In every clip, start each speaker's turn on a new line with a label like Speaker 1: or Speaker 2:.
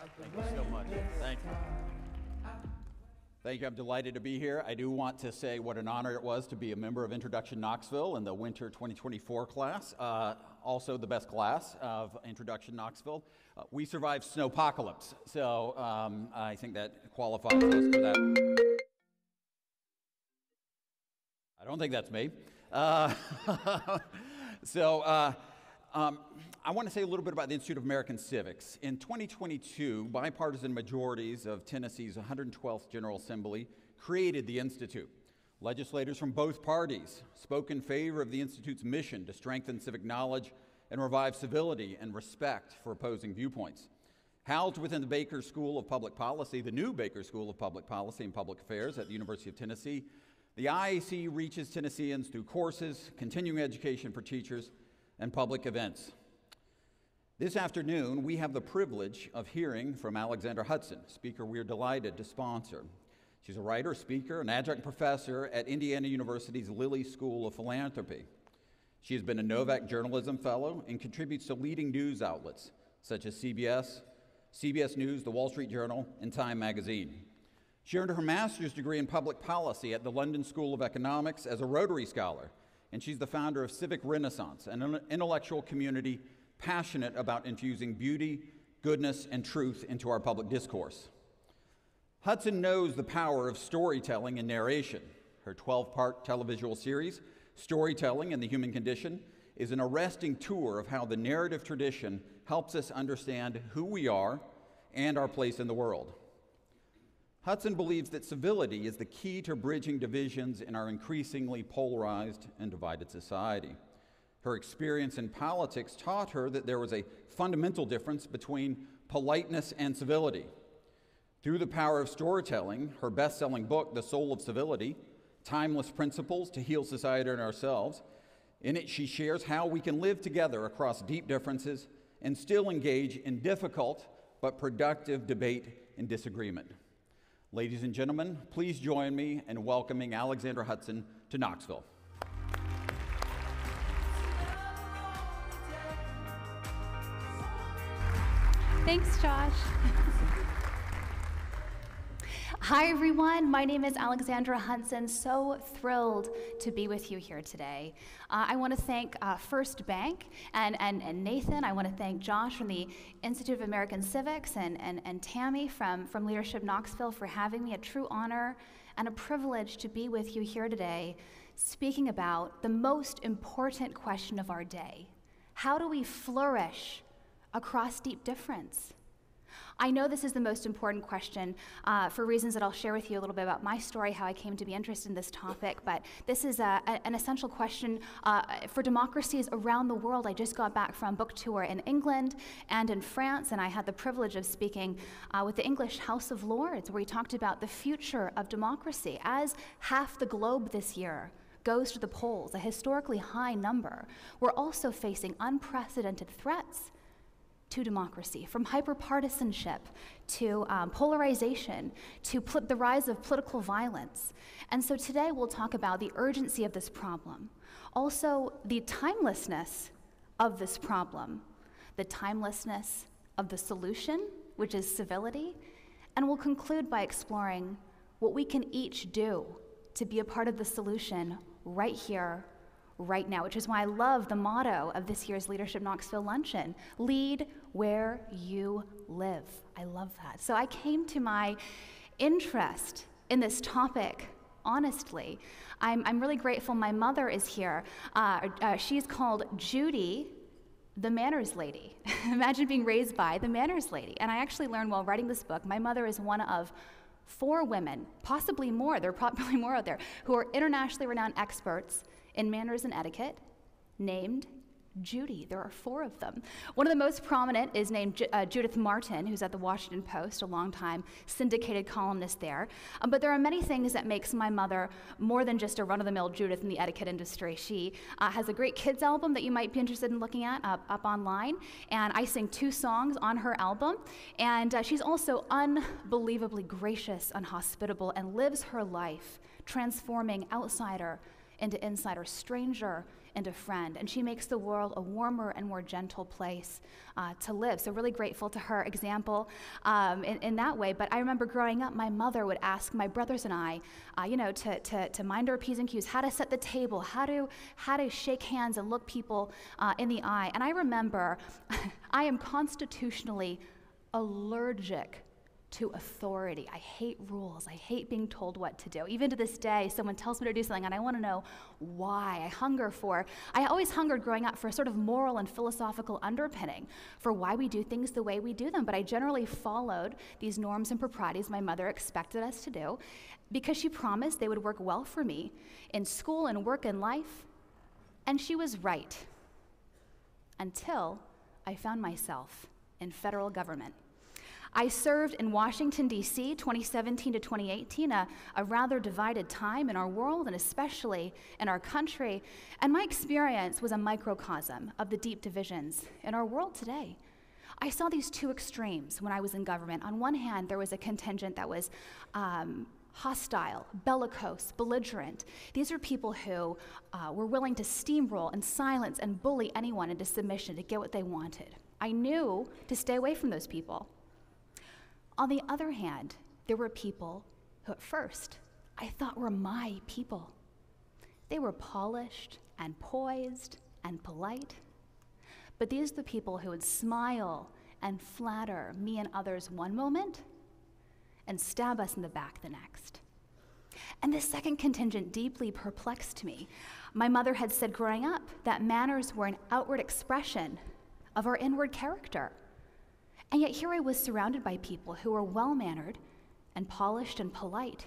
Speaker 1: Thank you so much. Thank you. Thank you. I'm delighted to be here. I do want to say what an honor it was to be a member of Introduction Knoxville in the winter 2024 class. Also the best class of Introduction Knoxville. We survived snowpocalypse, so I think that qualifies us for that. I don't think that's me. I want to say a little bit about the Institute of American Civics. In 2022, bipartisan majorities of Tennessee's 112th General Assembly created the Institute. Legislators from both parties spoke in favor of the Institute's mission to strengthen civic knowledge and revive civility and respect for opposing viewpoints. Housed within the Baker School of Public Policy, the new Baker School of Public Policy and Public Affairs at the University of Tennessee, the IAC reaches Tennesseans through courses, continuing education for teachers, and public events. This afternoon, we have the privilege of hearing from Alexandra Hudson, speaker we're delighted to sponsor. She's a writer, speaker, and adjunct professor at Indiana University's Lilly School of Philanthropy. She has been a Novak Journalism Fellow and contributes to leading news outlets such as CBS, CBS News, The Wall Street Journal, and Time Magazine. She earned her master's degree in public policy at the London School of Economics as a Rotary Scholar, and she's the founder of Civic Renaissance, an intellectual community passionate about infusing beauty, goodness, and truth into our public discourse. Hudson knows the power of storytelling and narration. Her 12-part televisual series, Storytelling and the Human Condition, is an arresting tour of how the narrative tradition helps us understand who we are and our place in the world. Hudson believes that civility is the key to bridging divisions in our increasingly polarized and divided society. Her experience in politics taught her that there was a fundamental difference between politeness and civility. Through the power of storytelling, her best-selling book, The Soul of Civility, Timeless Principles to Heal Society and Ourselves, in it she shares how we can live together across deep differences and still engage in difficult but productive debate and disagreement. Ladies and gentlemen, please join me in welcoming Alexandra Hudson to Knoxville.
Speaker 2: Thanks, Josh. Hi, everyone. My name is Alexandra Hudson. So thrilled to be with you here today. I want to thank First Bank and Nathan. I want to thank Josh from the Institute of American Civics and Tammy from Leadership Knoxville for having me. A true honor and a privilege to be with you here today, speaking about the most important question of our day. How do we flourish across deep difference? I know this is the most important question for reasons that I'll share with you a little bit about my story, how I came to be interested in this topic, but this is an essential question for democracies around the world. I just got back from book tour in England and in France, and I had the privilege of speaking with the English House of Lords, where we talked about the future of democracy. As half the globe this year goes to the polls, a historically high number, we're also facing unprecedented threats to democracy, from hyperpartisanship to polarization to the rise of political violence. And so today we'll talk about the urgency of this problem, also the timelessness of this problem, the timelessness of the solution, which is civility, and we'll conclude by exploring what we can each do to be a part of the solution right here, right now, which is why I love the motto of this year's Leadership Knoxville Luncheon: lead where you live. I love that. So I came to my interest in this topic, honestly. I'm really grateful my mother is here. She's called Judy, the manners lady. Imagine being raised by the manners lady. And I actually learned while writing this book, my mother is one of 4 women, possibly more, there are probably more out there, who are internationally renowned experts in manners and etiquette, named Judy. There are 4 of them. One of the most prominent is named Judith Martin, who's at the Washington Post, a longtime syndicated columnist there. But there are many things that makes my mother more than just a run-of-the-mill Judith in the etiquette industry. She has a great kids album that you might be interested in looking at up online, and I sing 2 songs on her album. And she's also unbelievably gracious and hospitable and lives her life transforming outsider into insider, stranger into friend, and she makes the world a warmer and more gentle place to live. So really grateful to her example in that way. But I remember growing up, my mother would ask my brothers and I, to mind our P's and Q's, how to set the table, how to shake hands and look people in the eye. And I remember I am constitutionally allergic to authority. I hate rules. I hate being told what to do. Even to this day, someone tells me to do something and I want to know why. I always hungered growing up for a sort of moral and philosophical underpinning for why we do things the way we do them. But I generally followed these norms and proprieties my mother expected us to do because she promised they would work well for me in school and work and life. And she was right. Until I found myself in federal government. I served in Washington, D.C., 2017 to 2018, a rather divided time in our world and especially in our country. And my experience was a microcosm of the deep divisions in our world today. I saw these two extremes when I was in government. On one hand, there was a contingent that was hostile, bellicose, belligerent. These are people who were willing to steamroll and silence and bully anyone into submission to get what they wanted. I knew to stay away from those people. On the other hand, there were people who at first I thought were my people. They were polished and poised and polite, but these are the people who would smile and flatter me and others one moment and stab us in the back the next. And this second contingent deeply perplexed me. My mother had said growing up that manners were an outward expression of our inward character. And yet here I was surrounded by people who were well-mannered and polished and polite,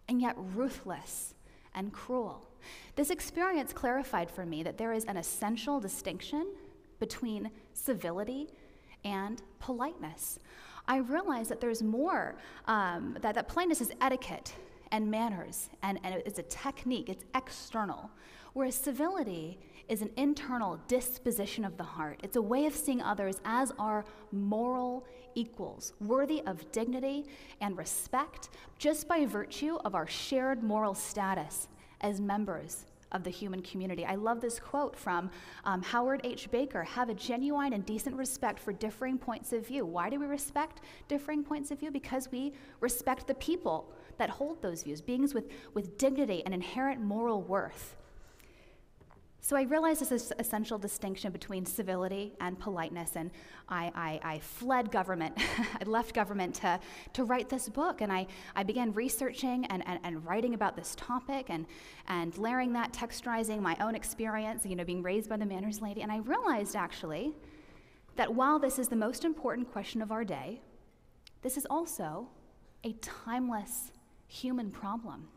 Speaker 2: and yet ruthless and cruel. This experience clarified for me that there is an essential distinction between civility and politeness. I realized that there's more, that politeness is etiquette and manners, and it's a technique, it's external, whereas civility is an internal disposition of the heart. It's a way of seeing others as our moral equals, worthy of dignity and respect, just by virtue of our shared moral status as members of the human community. I love this quote from Howard H. Baker: have a genuine and decent respect for differing points of view. Why do we respect differing points of view? Because we respect the people that hold those views, beings with dignity and inherent moral worth. So I realized this essential distinction between civility and politeness, and I fled government. I left government to write this book, and I began researching and writing about this topic and layering that, texturizing my own experience, being raised by the manners lady. And I realized actually that while this is the most important question of our day, this is also a timeless human problem.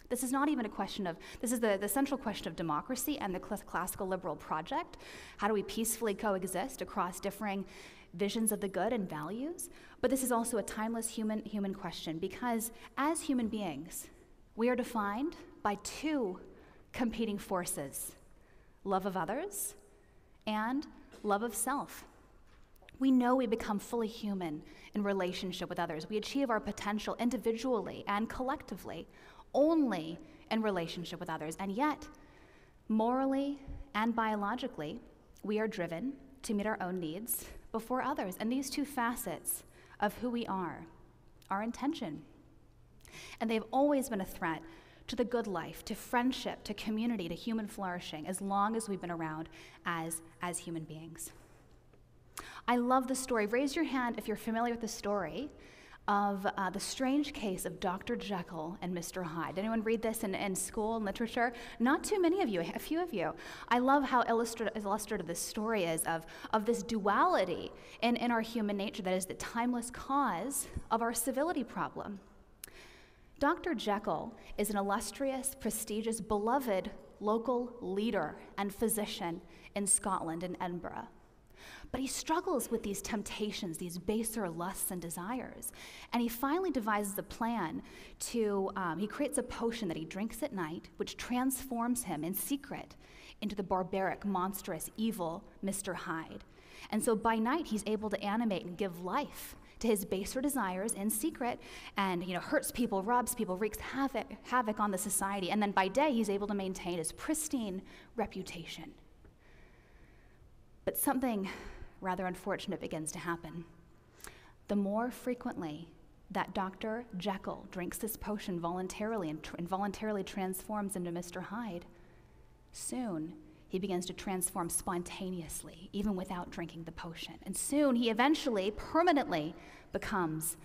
Speaker 2: This is not even a question of, this is the central question of democracy and the classical liberal project. How do we peacefully coexist across differing visions of the good and values? But this is also a timeless human question, because as human beings, we are defined by two competing forces: love of others and love of self. We know we become fully human in relationship with others. We achieve our potential individually and collectively only in relationship with others. And yet, morally and biologically, we are driven to meet our own needs before others. And these two facets of who we are in tension. And they've always been a threat to the good life, to friendship, to community, to human flourishing, as long as we've been around as human beings. I love the story. Raise your hand if you're familiar with the story of the strange case of Dr. Jekyll and Mr. Hyde. Did anyone read this in school and literature? Not too many of you, a few of you. I love how illustrative this story is of this duality in our human nature that is the timeless cause of our civility problem. Dr. Jekyll is an illustrious, prestigious, beloved local leader and physician in Scotland, in Edinburgh. But he struggles with these temptations, these baser lusts and desires. And he finally devises a plan he creates a potion that he drinks at night, which transforms him in secret into the barbaric, monstrous, evil Mr. Hyde. And so by night, he's able to animate and give life to his baser desires in secret and hurts people, robs people, wreaks havoc on the society. And then by day, he's able to maintain his pristine reputation. But something rather unfortunate begins to happen. The more frequently that Dr. Jekyll drinks this potion voluntarily and involuntarily transforms into Mr. Hyde, soon he begins to transform spontaneously, even without drinking the potion. And soon he eventually, permanently becomes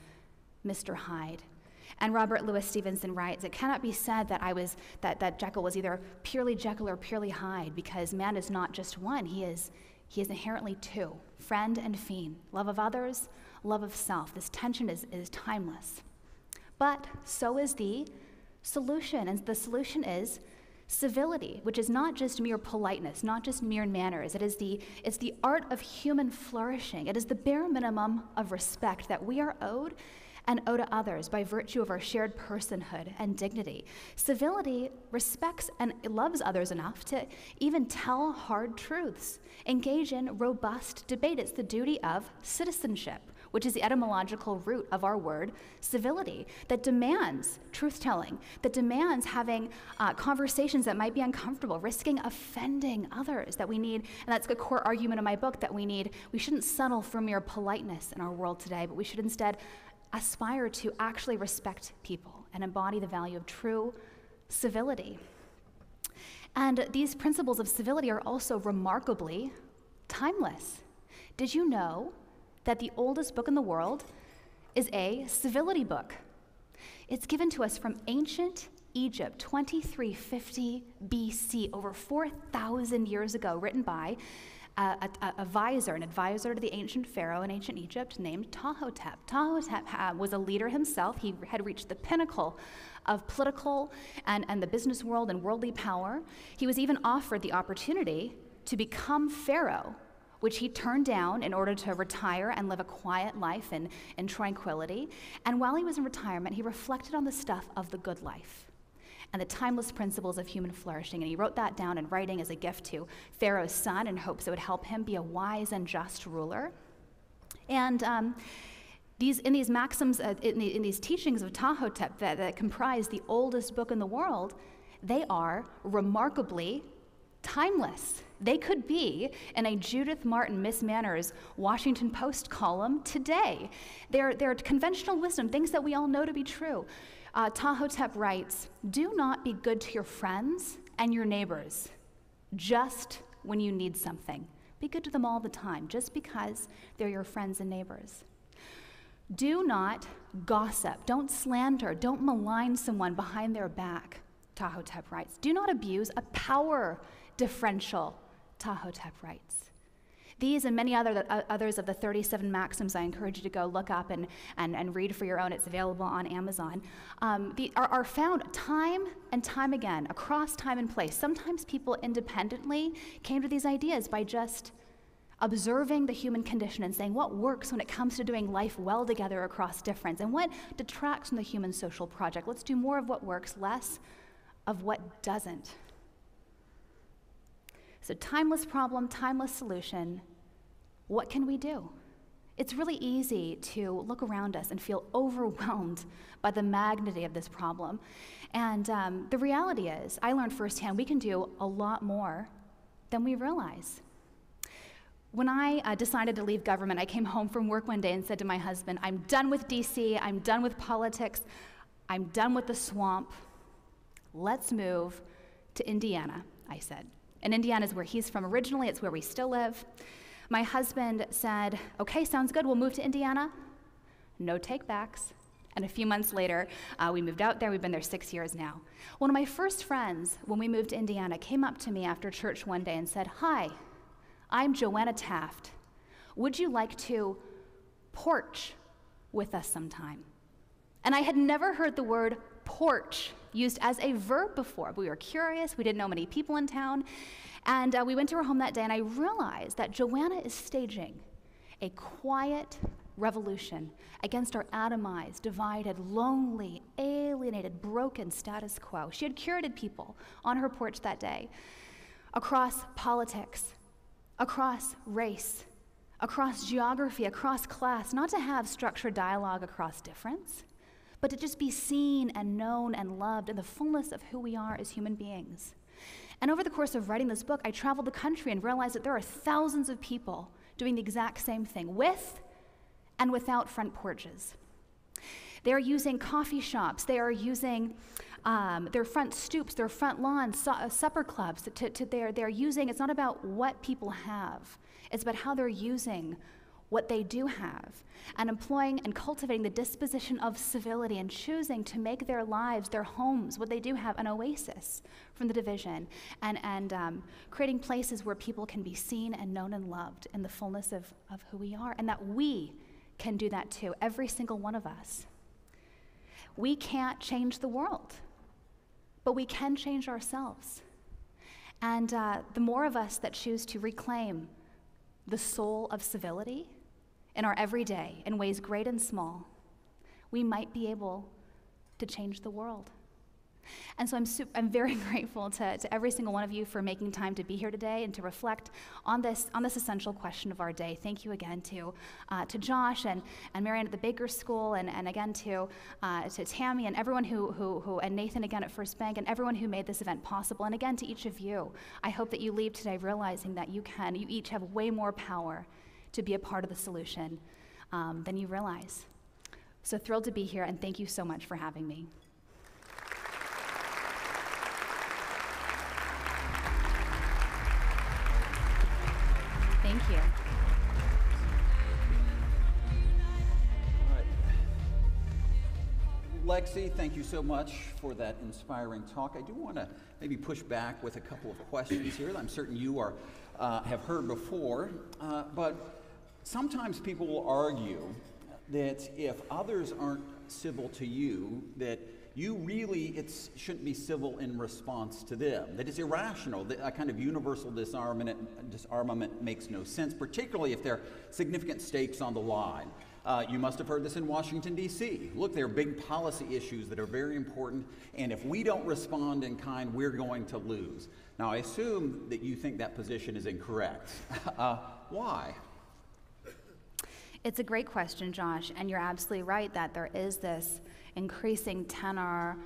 Speaker 2: Mr. Hyde. And Robert Louis Stevenson writes, "It cannot be said that Jekyll was either purely Jekyll or purely Hyde, because man is not just one. He is inherently two, friend and fiend, love of others, love of self." This tension is timeless. But so is the solution, and the solution is civility, which is not just mere politeness, not just mere manners. It's the art of human flourishing. It is the bare minimum of respect that we are owed and owe to others by virtue of our shared personhood and dignity. Civility respects and loves others enough to even tell hard truths, engage in robust debate. It's the duty of citizenship, which is the etymological root of our word civility, that demands truth-telling, that demands having conversations that might be uncomfortable, risking offending others, that we need, and that's a core argument of my book, that we shouldn't settle for mere politeness in our world today, but we should instead aspire to actually respect people and embody the value of true civility. And these principles of civility are also remarkably timeless. Did you know that the oldest book in the world is a civility book? It's given to us from ancient Egypt, 2350 BC, over 4,000 years ago, written by an advisor to the ancient pharaoh in ancient Egypt named Ptahhotep. Ptahhotep was a leader himself. He had reached the pinnacle of political and the business world and worldly power. He was even offered the opportunity to become pharaoh, which he turned down in order to retire and live a quiet life in tranquility. And while he was in retirement, he reflected on the stuff of the good life and the timeless principles of human flourishing. And he wrote that down in writing as a gift to Pharaoh's son in hopes it would help him be a wise and just ruler. And in these maxims, in these teachings of Ptahhotep that comprise the oldest book in the world, they are remarkably timeless. They could be in a Judith Martin Miss Manners Washington Post column today. They're conventional wisdom, things that we all know to be true. Ptahhotep writes, "Do not be good to your friends and your neighbors just when you need something. Be good to them all the time, just because they're your friends and neighbors. Do not gossip, don't slander, don't malign someone behind their back," Ptahhotep writes. "Do not abuse a power differential," Ptahhotep writes. These and many others of the 37 maxims I encourage you to go look up and read for your own. It's available on Amazon. Are found time and time again across time and place. Sometimes people independently came to these ideas by just observing the human condition and saying what works when it comes to doing life well together across difference and what detracts from the human social project. Let's do more of what works, less of what doesn't. So timeless problem, timeless solution. What can we do? It's really easy to look around us and feel overwhelmed by the magnitude of this problem. And the reality is, I learned firsthand, we can do a lot more than we realize. When I decided to leave government, I came home from work one day and said to my husband, "I'm done with DC, I'm done with politics, I'm done with the swamp. Let's move to Indiana," I said. And Indiana is where he's from originally, it's where we still live. My husband said, "Okay, sounds good, we'll move to Indiana." No take-backs. And a few months later, we moved out there. We've been there 6 years now. One of my first friends, when we moved to Indiana, came up to me after church one day and said, "Hi, I'm Joanna Taft. Would you like to porch with us sometime?" And I had never heard the word porch used as a verb before. We were curious. We didn't know many people in town. And we went to her home that day, and I realized that Joanna is staging a quiet revolution against our atomized, divided, lonely, alienated, broken status quo. She had curated people on her porch that day across politics, across race, across geography, across class, not to have structured dialogue across difference, but to just be seen and known and loved in the fullness of who we are as human beings. And over the course of writing this book, I traveled the country and realized that there are thousands of people doing the exact same thing, with and without front porches. They are using coffee shops, they are using their front stoops, their front lawns, supper clubs. They're using, it's not about what people have, it's about how they're using what they do have, and employing and cultivating the disposition of civility and choosing to make their lives, their homes, what they do have, an oasis from the division, and creating places where people can be seen and known and loved in the fullness of who we are, and that we can do that too, every single one of us. We can't change the world, but we can change ourselves. And the more of us that choose to reclaim the soul of civility in our everyday, in ways great and small, we might be able to change the world. And so I'm very grateful to every single one of you for making time to be here today and to reflect on this essential question of our day. Thank you again to Josh and Marianne at the Baker School, and again to Tammy and everyone who and Nathan again at First Bank, and everyone who made this event possible. And again to each of you, I hope that you leave today realizing that you each have way more power to be a part of the solution than you realize. So thrilled to be here, and thank you so much for having me. Thank you.
Speaker 1: All right. Lexi, thank you so much for that inspiring talk. I do want to maybe push back with a couple of questions here that I'm certain you have heard before, but sometimes people will argue that if others aren't civil to you, that you really shouldn't be civil in response to them, that it's irrational, that a kind of universal disarmament makes no sense, particularly if there are significant stakes on the line. You must have heard this in Washington, D.C. Look, there are big policy issues that are very important, and if we don't respond in kind, we're going to lose. Now, I assume that you think that position is incorrect. Why?
Speaker 2: It's a great question, Josh, and you're absolutely right that there is this increasing tenor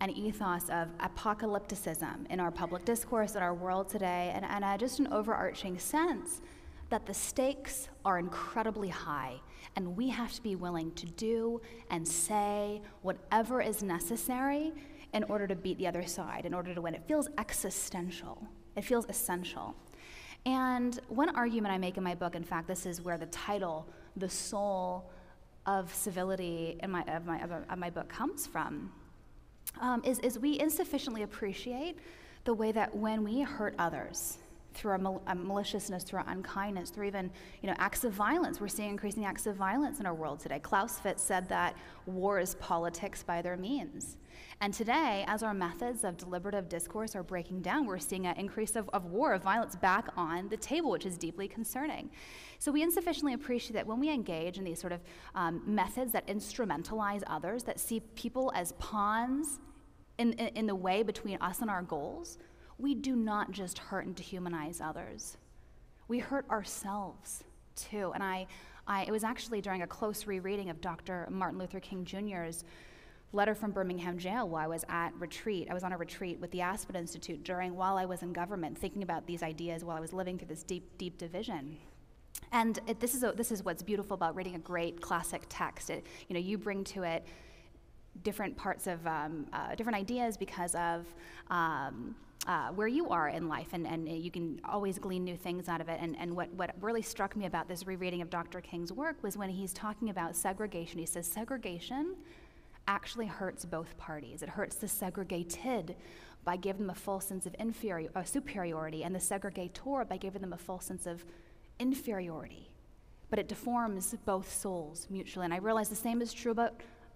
Speaker 2: and ethos of apocalypticism in our public discourse, in our world today, and just an overarching sense that the stakes are incredibly high, and we have to be willing to do and say whatever is necessary in order to beat the other side, in order to win. It feels existential. It feels essential. And one argument I make in my book, in fact, this is where the title, The Soul of Civility of my book comes from, is we insufficiently appreciate the way that when we hurt others through a maliciousness, through our unkindness, through even acts of violence, we're seeing increasing acts of violence in our world today. Clausewitz said that war is politics by their means. And today, as our methods of deliberative discourse are breaking down, we're seeing an increase of war, of violence back on the table, which is deeply concerning. So we insufficiently appreciate that when we engage in these sort of methods that instrumentalize others, that see people as pawns in the way between us and our goals, we do not just hurt and dehumanize others. We hurt ourselves too. And it was actually during a close rereading of Dr. Martin Luther King Jr.'s letter from Birmingham jail while I was at retreat. I was on a retreat with the Aspen Institute while I was in government, thinking about these ideas while I was living through this deep, deep division. And this is what's beautiful about reading a great classic text. You bring to it different parts of different ideas because of where you are in life, and you can always glean new things out of it. And what really struck me about this rereading of Dr. King's work was when he's talking about segregation. He says segregation actually hurts both parties. It hurts the segregated by giving them a false sense of superiority, and the segregator by giving them a false sense of inferiority. But it deforms both souls mutually. And I realize the same is true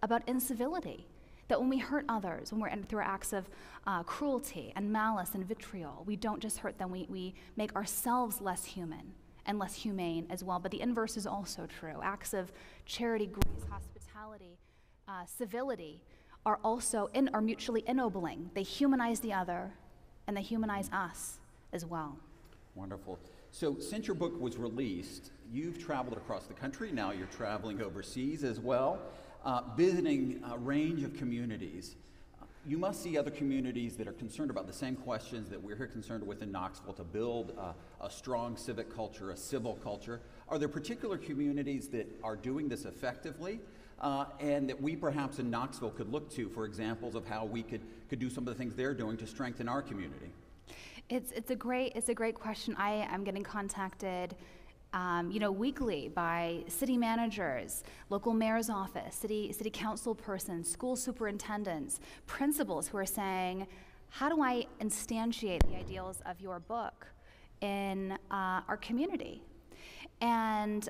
Speaker 2: about incivility, that when we hurt others, when we're through acts of cruelty and malice and vitriol, we don't just hurt them, we make ourselves less human and less humane as well. But the inverse is also true. Acts of charity, grace, hospitality, civility are mutually ennobling. They humanize the other, and they humanize us as well.
Speaker 1: Wonderful. So since your book was released, you've traveled across the country, now you're traveling overseas as well, visiting a range of communities. You must see other communities that are concerned about the same questions that we're here concerned with in Knoxville to build a strong civic culture, a civil culture. Are there particular communities that are doing this effectively and that we perhaps in Knoxville could look to for examples of how we could do some of the things they're doing to strengthen our community?
Speaker 2: It's a great question. I am getting contacted weekly by city managers, local mayor's office, city council persons, school superintendents, principals who are saying, how do I instantiate the ideals of your book in our community? And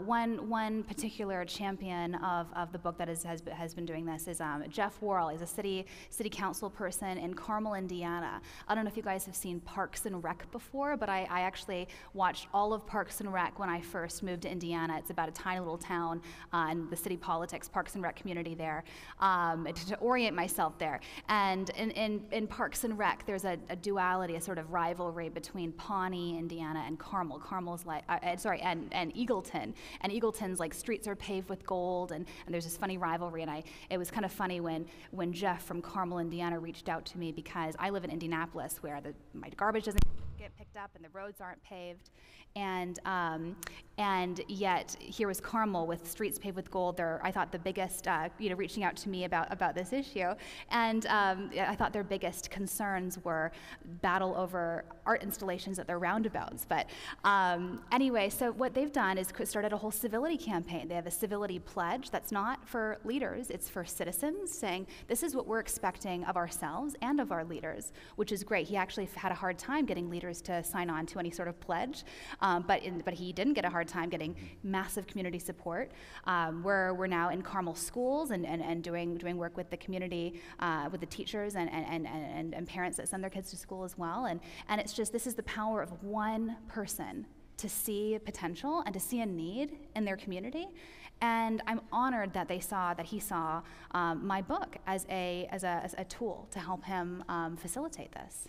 Speaker 2: one particular champion of the book that has been doing this is Jeff Worrell. He's a city council person in Carmel, Indiana. I don't know if you guys have seen Parks and Rec before, but I actually watched all of Parks and Rec when I first moved to Indiana. It's about a tiny little town in the city politics, Parks and Rec community there, to orient myself there. And in Parks and Rec, there's a duality, a sort of rivalry between Pawnee, Indiana, and Carmel. Carmel's like, and Eagleton. And Eagleton's like streets are paved with gold, and there's this funny rivalry. And it was kind of funny when Jeff from Carmel, Indiana reached out to me, because I live in Indianapolis where my garbage doesn't get picked up and the roads aren't paved. And yet here was Carmel with streets paved with gold. They're, I thought, the biggest, reaching out to me about this issue. And I thought their biggest concerns were battle over art installations at their roundabouts. But anyway, so what they've done is started a whole civility campaign. They have a civility pledge that's not for leaders, it's for citizens, saying this is what we're expecting of ourselves and of our leaders, which is great. He actually had a hard time getting leaders to sign on to any sort of pledge, but he didn't get a hard time getting massive community support. We're now in Carmel schools and doing work with the community, with the teachers and parents that send their kids to school as well. And it's just, this is the power of one person to see potential and to see a need in their community. And I'm honored that he saw my book as a tool to help him facilitate this.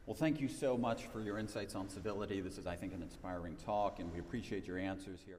Speaker 1: Well, thank you so much for your insights on civility. This is, I think, an inspiring talk, and we appreciate your answers here.